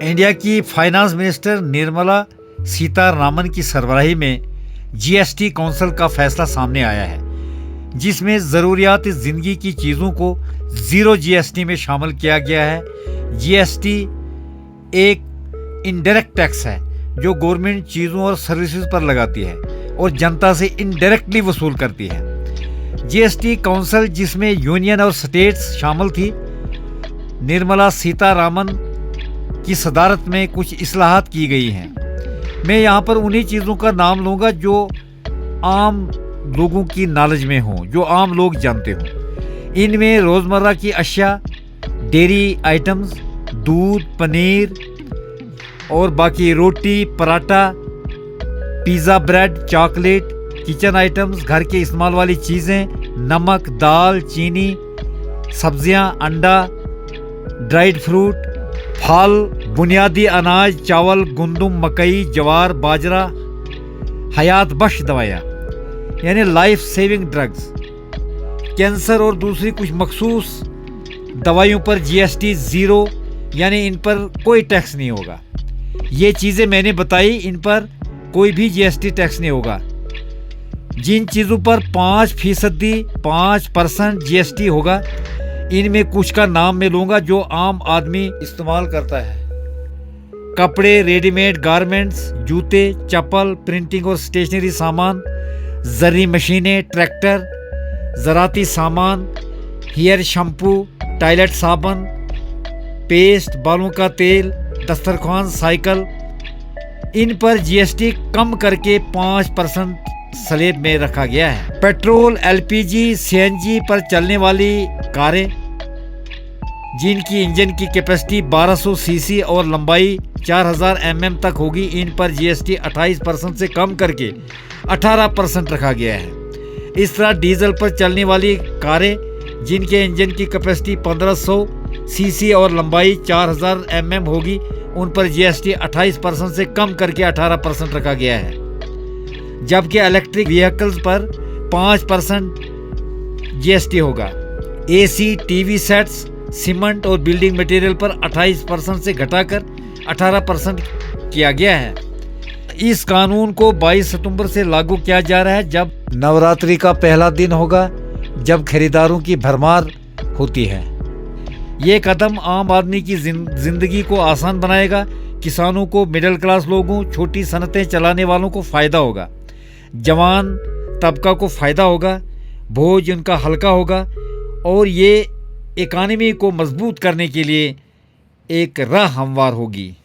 India की finance minister Nirmala Sitharaman की सरबराही में जीएसटी काउंसिल का फैसला सामने आया है, जिसमें ज़रूरियात ज़िंदगी की चीज़ों को ज़ीरो जीएसटी में शामिल किया गया है। जीएसटी एक इनडायरेक्ट टैक्स है जो गवर्नमेंट चीज़ों और सर्विसेज पर लगाती है और जनता से इनडायरेक्टली वसूल करती है। जीएसटी काउंसिल, जिसमें यूनियन और स्टेट्स शामिल थी, निर्मला सीतारामन की सदारत में कुछ इस्लाहात की गई हैं। मैं यहाँ पर उन्हीं चीज़ों का नाम लूँगा जो आम लोगों की नॉलेज में हों, जो आम लोग जानते हों। इनमें रोज़मर्रा की अशिया, डेयरी आइटम्स, दूध, पनीर और बाकी रोटी, paratha, pizza, bread, chocolate, kitchen items, घर के इस्तेमाल वाली चीज़ें, नमक, दाल, चीनी, सब्जियां, अंडा, ड्राइड फ्रूट, फल, बुनियादी अनाज, चावल, गुंदुम, मकई, जवार, बाजरा, हयात बख्श दवाइयाँ यानी लाइफ सेविंग ड्रग्स, कैंसर और दूसरी कुछ मखसूस दवाइयों पर जीएसटी ज़ीरो, यानी इन पर कोई टैक्स नहीं होगा। ये चीज़ें मैंने बताई, इन पर कोई भी जीएसटी टैक्स नहीं होगा। जिन चीज़ों पर 5% जीएसटी होगा, इनमें कुछ का नाम मैं लूँगा जो आम आदमी इस्तेमाल करता है। कपड़े, रेडीमेड गारमेंट्स, जूते, चप्पल, प्रिंटिंग और स्टेशनरी सामान, जरी मशीनें, ट्रैक्टर, ज़राती सामान, हेयर शैम्पू, टॉयलेट साबुन, पेस्ट, बालों का तेल, दस्तरखान, साइकिल, इन पर जीएसटी कम करके 5% स्लैब में रखा गया है। पेट्रोल, एलपीजी, सीएनजी पर चलने वाली कारें, जिनकी इंजन की कैपेसिटी 1200 सीसी और लंबाई 4000 mm तक होगी, इन पर जीएसटी 28% से कम करके 18% रखा गया है। इस तरह डीजल पर चलने वाली कारें, जिनके इंजन की कैपेसिटी 1500 सीसी और लंबाई 4000 mm होगी, उन पर जीएसटी 28% से कम करके 18% रखा गया है। जबकि इलेक्ट्रिक व्हीकल्स पर 5% जीएसटी होगा। एसी, टीवी सेट्स, सीमेंट और बिल्डिंग मटेरियल पर 28% से घटाकर 18% किया गया है। इस कानून को 22 सितंबर से लागू किया जा रहा है, जब नवरात्रि का पहला दिन होगा, जब खरीदारों की भरमार होती है। ये कदम आम आदमी की जिंदगी को आसान बनाएगा। किसानों को, मिडिल क्लास लोगों, छोटी सनतें चलाने वालों को फ़ायदा होगा। जवान तबका को फ़ायदा होगा, बोझ उनका हल्का होगा और ये इकानमी को मजबूत करने के लिए एक राह हमवार होगी।